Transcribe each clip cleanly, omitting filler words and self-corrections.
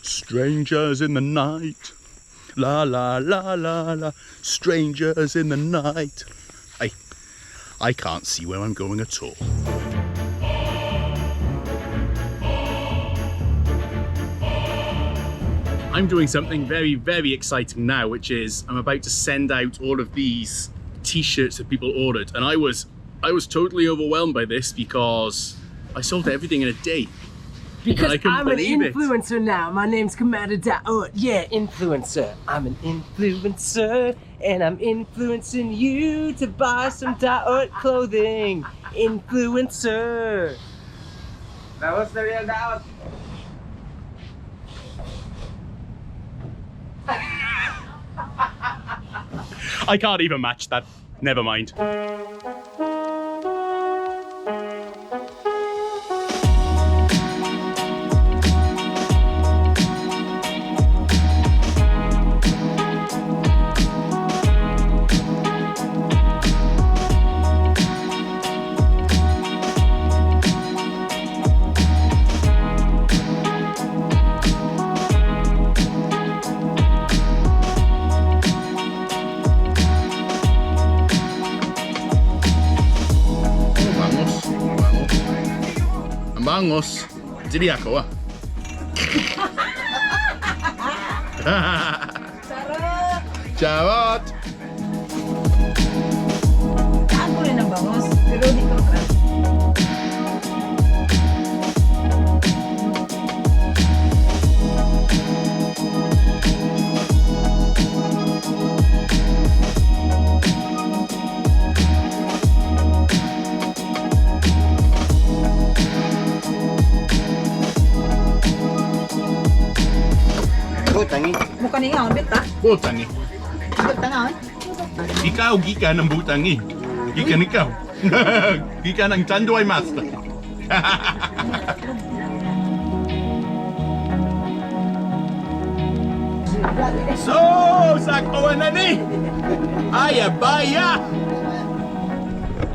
Strangers in the night. La la la la la. Strangers in the night. I can't see where I'm going at all. I'm doing something very, very exciting now, which is I'm about to send out all of these t-shirts that people ordered, and I was totally overwhelmed by this because I sold everything in a day. Because I'm an influencer now. My name's Kumander Daot. Yeah, influencer. I'm an influencer, and I'm influencing you to buy some Daot clothing. Influencer. That was the real Daot. I can't even match that. Never mind. Bangos. Jadi ako ah. Charot! Ako rin ang bangos, pero di ko pa. Mukha niya ang bita. Butangi. Tangan. Ikaw gikan ng butangi. Gikan ikaw. Gikan ng Tanduay Master. So, saktuan na ni. Aya, baya.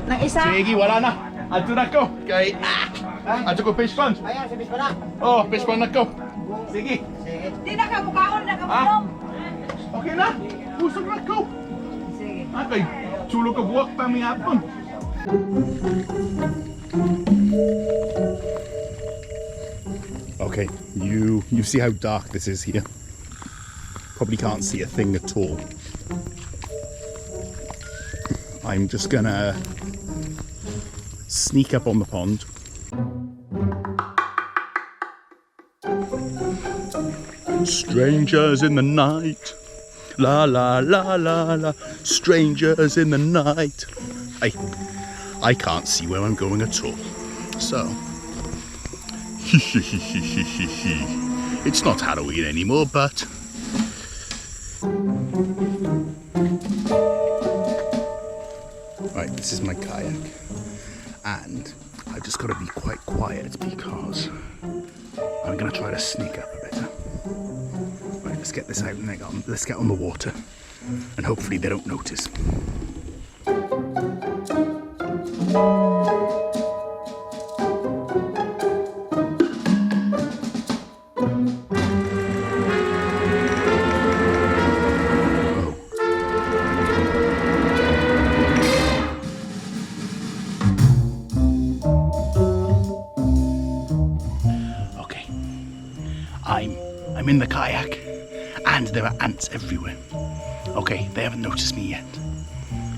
Nang isa. Sige, wala na. Ato na ko. Kay, ato ko fishpond. Ayan, sa Bispa na. Oh, fishpond na ko. Sige. Di na ka mukhaon, na ka mulong. Okay na. Pusog na ko. Sige. Okay. Sulog ka buwak pa may hapon. Okay, you see how dark this is here. Probably can't see a thing at all. I'm just gonna sneak up on the pond. Strangers in the night. La la la la la. Strangers in the night. I can't see where I'm going at all. So it's not Halloween anymore, but right, this is my kayak, and I've just got to be quite quiet because I'm gonna try to sneak up a bit. Right, let's get this out and let's get on the water, and hopefully they don't notice. I'm in the kayak, and there are ants everywhere. Okay, they haven't noticed me yet,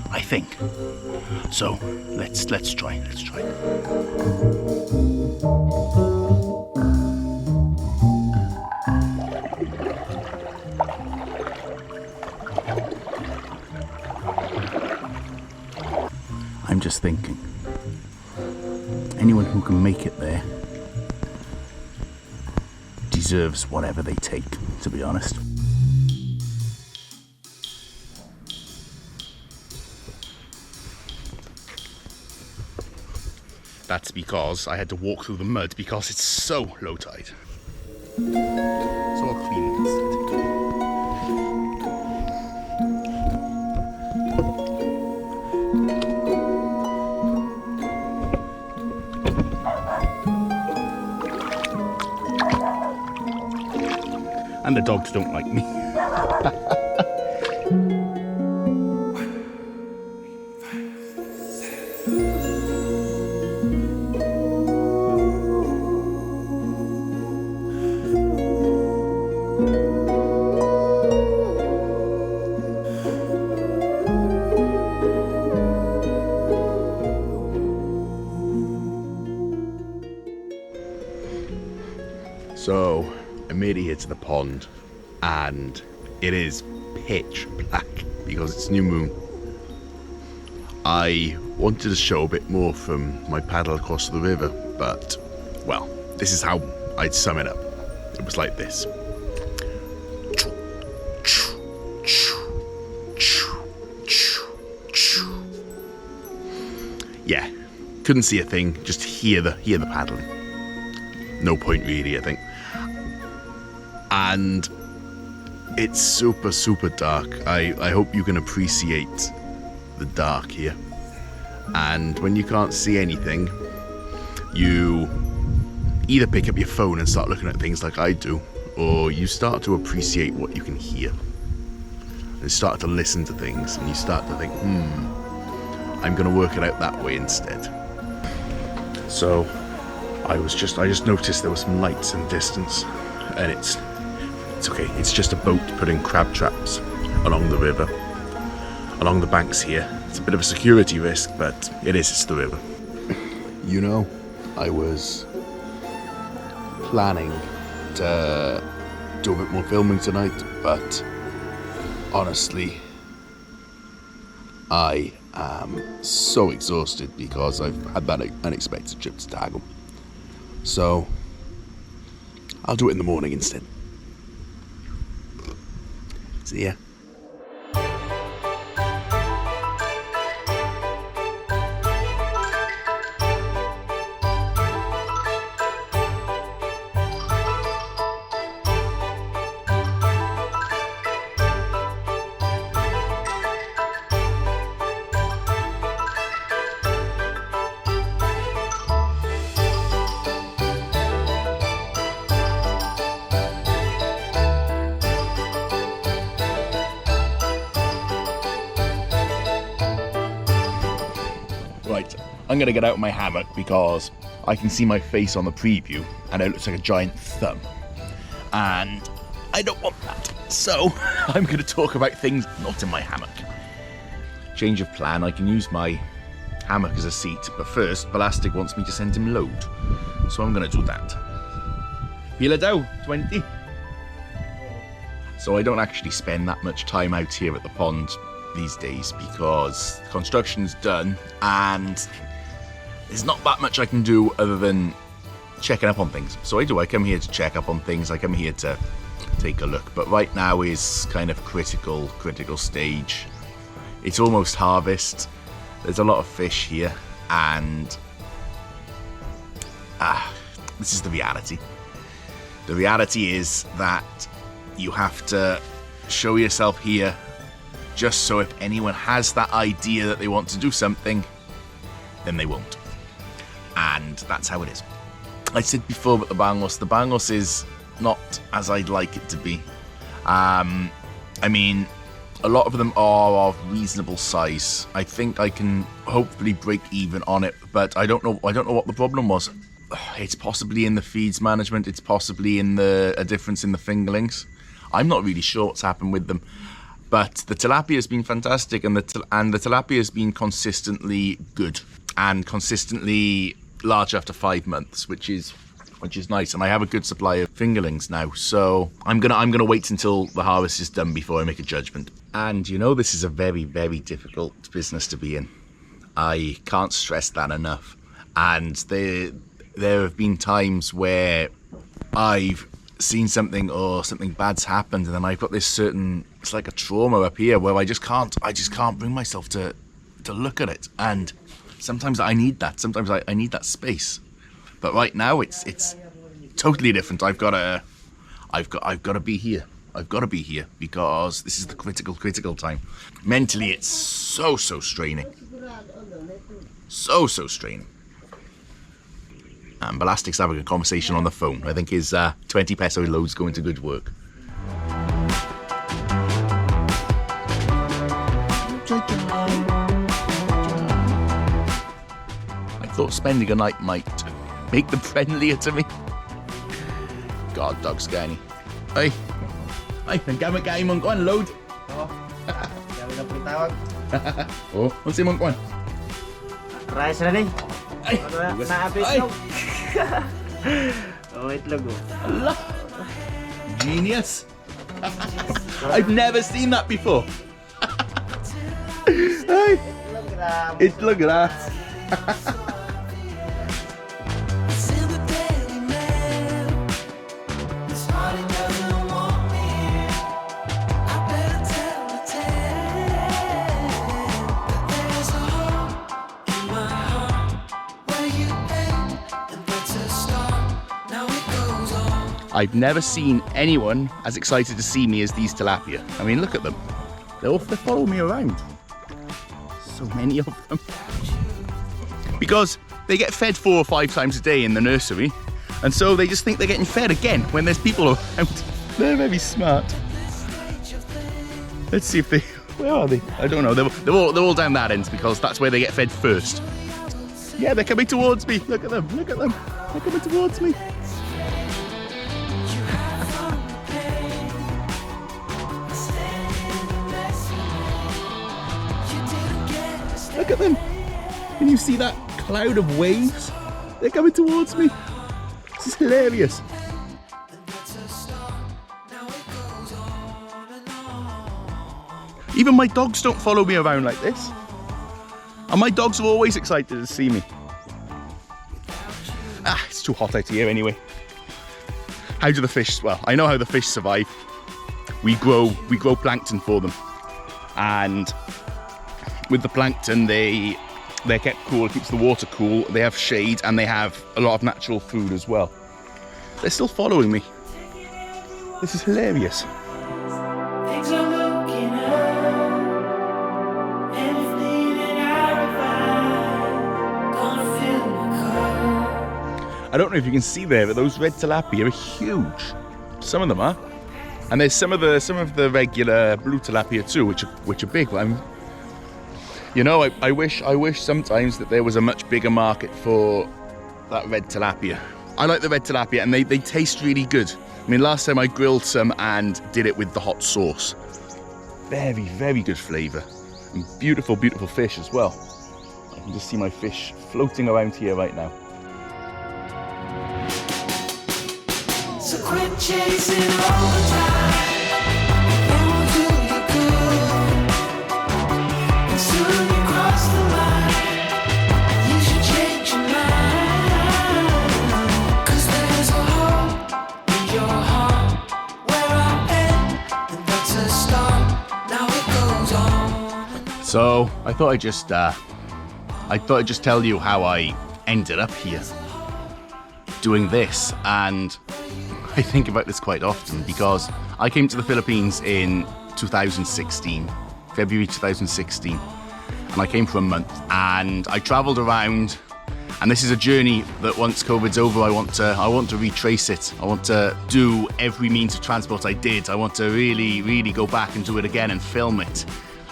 I think. So let's try. I'm just thinking, anyone who can make it there deserves whatever they take, to be honest. That's because I had to walk through the mud because it's so low tide. So I'll clean it instead. And the dogs don't like me. So I made it here to the pond and it is pitch black because it's new moon. I wanted to show a bit more from my paddle across the river, but well, this is how I'd sum it up. It was like this. Yeah, couldn't see a thing, just hear the paddling. No point really, I think. And it's super, super dark. I hope you can appreciate the dark here. And when you can't see anything, you either pick up your phone and start looking at things like I do, or you start to appreciate what you can hear. And start to listen to things, and you start to think, I'm gonna work it out that way instead. So I just noticed there were some lights in the distance, and it's okay, it's just a boat putting crab traps along the river, along the banks here. It's a bit of a security risk, but it's the river. You know, I was planning to do a bit more filming tonight, but honestly, I am so exhausted because I've had that unexpected trip to Dago. So I'll do it in the morning instead. See ya. Right, I'm gonna get out my hammock because I can see my face on the preview and it looks like a giant thumb. And I don't want that. So I'm gonna talk about things not in my hammock. Change of plan, I can use my hammock as a seat, but first, Balastic wants me to send him load. So I'm gonna do that. Pila daw, 20. So I don't actually spend that much time out here at the pond these days because construction's done and there's not that much I can do other than checking up on things. So I come here to check up on things, I come here to take a look, but right now is kind of critical stage. It's almost harvest, there's a lot of fish here, and this is the reality. The reality is that you have to show yourself here just so if anyone has that idea that they want to do something, then they won't. And that's how it is. I said before about the bangos is not as I'd like it to be. I mean, a lot of them are of reasonable size. I think I can hopefully break even on it, but I don't know what the problem was. It's possibly in the feeds management, it's possibly in a difference in the fingerlings. I'm not really sure what's happened with them. But the tilapia has been fantastic, and the tilapia has been consistently good and consistently large after 5 months, which is nice. And I have a good supply of fingerlings now, so I'm gonna wait until the harvest is done before I make a judgment. And you know, this is a very, very difficult business to be in. I can't stress that enough. And there have been times where I've seen something or something bad's happened, and then I've got this certain, it's like a trauma up here where I just can't bring myself to look at it. And sometimes I need that. Sometimes I need that space. But right now it's totally different. I've got to be here. I've got to be here because this is the critical time. Mentally, it's so straining. So straining. And Balastic's having a conversation on the phone. I think his 20 peso load's going to good work. thought spending a night might make them friendlier to me. God, dog scary. Ay, ang gamit-gay mong kuan, load. Kami na po tawag. Oh, ano si mong kuan? Rice na rin. Ay, Naapit ay. itlog. Oh, itlog oh. Allah. Genius. I've never seen that before. Ay, itlog ra. I've never seen anyone as excited to see me as these tilapia. I mean, look at them. They follow me around. So many of them. Because they get fed 4 or 5 times a day in the nursery, and so they just think they're getting fed again when there's people around. They're very smart. Let's see if they... Where are they? I don't know. They're all down that end because that's where they get fed first. Yeah, they're coming towards me. Look at them. Look at them. They're coming towards me. Look at them. Can you see that cloud of waves? They're coming towards me. This is hilarious. Even my dogs don't follow me around like this. And my dogs are always excited to see me. Ah, it's too hot out here anyway. How do the fish, well, I know how the fish survive. We grow plankton for them. And with the plankton, they're kept cool, it keeps the water cool, they have shade, and they have a lot of natural food as well. They're still following me. This is hilarious. I don't know if you can see there, but those red tilapia are huge. Some of them are. And there's some of the regular blue tilapia too, which are big. You know, I wish sometimes that there was a much bigger market for that red tilapia. I like the red tilapia, and they taste really good. I mean, last time I grilled some and did it with the hot sauce. Very, very good flavour. And beautiful, beautiful fish as well. I can just see my fish floating around here right now. So quit chasing all the time. It won't do you good. And soon you cross the line. You should change your mind. 'Cause there's a hole in your heart where I end, and that's a start. Now it goes on. So I thought I'd just tell you how I ended up here doing this, and I think about this quite often because I came to the Philippines in 2016, February 2016, and I came for a month, and I travelled around, and this is a journey that once COVID's over, I want to retrace it. I want to do every means of transport I did. I want to really, really go back and do it again and film it,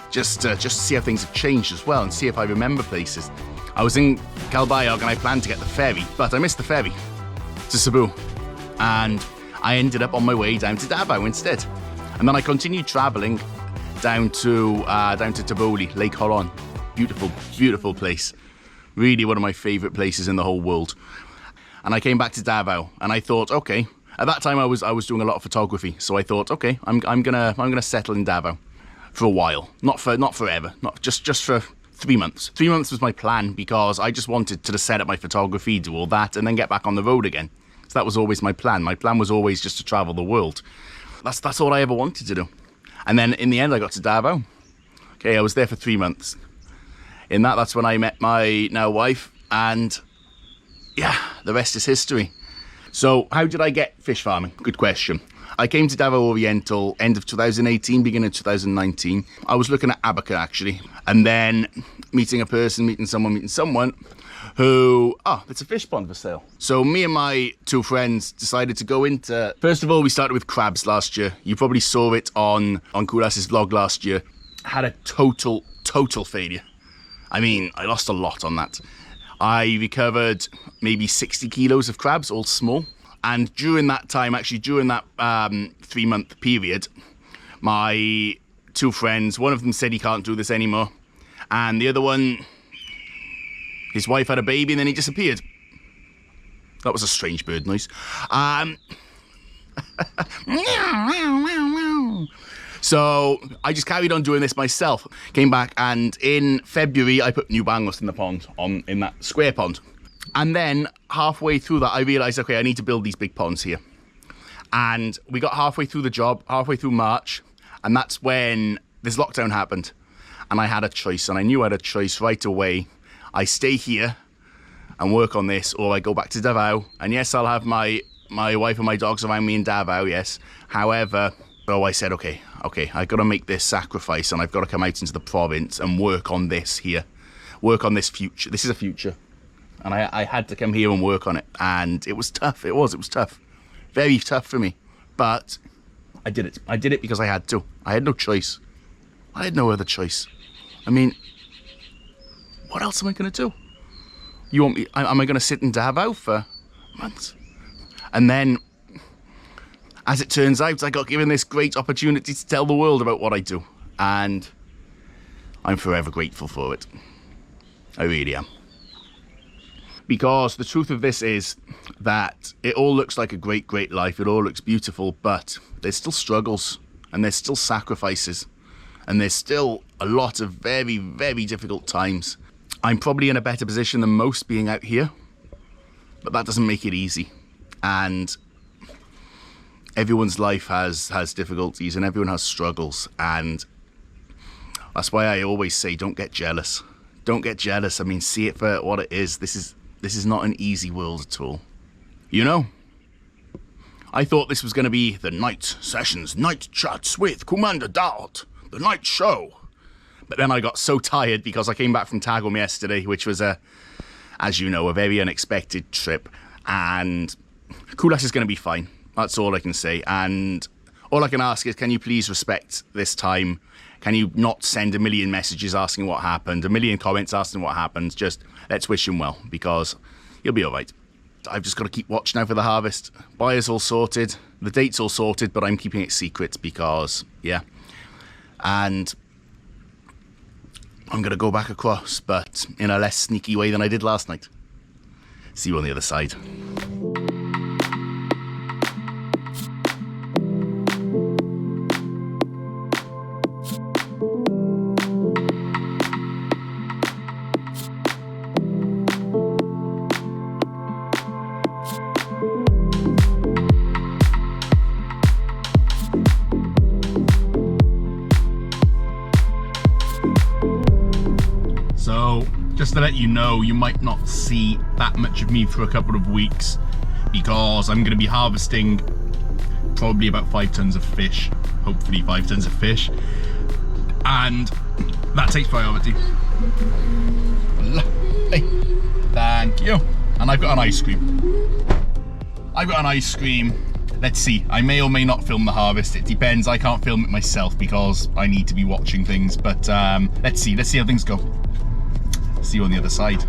just to see how things have changed as well and see if I remember places. I was in Calbayog and I planned to get the ferry, but I missed the ferry to Cebu, and I ended up on my way down to Davao instead. And then I continued travelling down to Taboli, Lake Horon. Beautiful, beautiful place. Really one of my favourite places in the whole world. And I came back to Davao, and I thought, okay. At that time, I was doing a lot of photography, so I thought, okay, I'm gonna settle in Davao for a while, not forever, not just for 3 months. 3 months was my plan because I just wanted to set up my photography, do all that, and then get back on the road again. So that was always my plan. My plan was always just to travel the world. That's all I ever wanted to do. And then in the end, I got to Davao. Okay, I was there for 3 months. That's when I met my now wife, and yeah, the rest is history. So how did I get fish farming? Good question. I came to Davao Oriental end of 2018, beginning of 2019. I was looking at Abaca actually, and then meeting someone who, it's a fish pond for sale. So me and my 2 friends decided to go into, first of all, we started with crabs last year. You probably saw it on Kulas's vlog last year. Had a total failure. I mean, I lost a lot on that. I recovered maybe 60 kilos of crabs, all small. And during that time, actually during that 3-month period, my 2 friends, one of them said he can't do this anymore. And the other one, his wife had a baby and then he disappeared. That was a strange bird noise. So I just carried on doing this myself. Came back, and in February I put new bangos in the pond, in that square pond. And then halfway through that I realised, okay, I need to build these big ponds here. And we got halfway through the job, halfway through March, and that's when this lockdown happened. And I had a choice, and I knew I had a choice right away. I stay here and work on this, or I go back to Davao. And yes, I'll have my wife and my dogs around me in Davao, yes. However, so I said, okay, I've got to make this sacrifice, and I've got to come out into the province and work on this here. Work on this future. This is a future. And I had to come here and work on it. And it was tough. It was tough. Very tough for me. But I did it. I did it because I had to. I had no choice. I had no other choice. I mean, what else am I going to do? You want me? Am I going to sit in Davao for months? And then, as it turns out, I got given this great opportunity to tell the world about what I do. And I'm forever grateful for it. I really am. Because the truth of this is that it all looks like a great, great life. It all looks beautiful, but there's still struggles, and there's still sacrifices, and there's still a lot of very, very difficult times. I'm probably in a better position than most being out here, but that doesn't make it easy. And everyone's life has difficulties, and everyone has struggles, and that's why I always say don't get jealous. Don't get jealous. I mean, see it for what it is. This is not an easy world at all. You know, I thought this was going to be the night sessions, night chats with Kumander Daot, the night show. But then I got so tired because I came back from Tagum yesterday, which was as you know, a very unexpected trip. And Kulas is going to be fine. That's all I can say. And all I can ask is, can you please respect this time? Can you not send a million messages asking what happened, a million comments asking what happened? Just let's wish him well, because he'll be all right. I've just got to keep watch now for the harvest. Buyer's all sorted, the date's all sorted, but I'm keeping it secret because, yeah. And I'm going to go back across, but in a less sneaky way than I did last night. See you on the other side. So, just to let you know, you might not see that much of me for a couple of weeks because I'm going to be harvesting probably about 5 tons of fish, hopefully 5 tons of fish, and that takes priority. Hey, thank you. And I've got an ice cream. Let's see, I may or may not film the harvest. It depends. I can't film it myself because I need to be watching things, but let's see how things go. See you on the other side.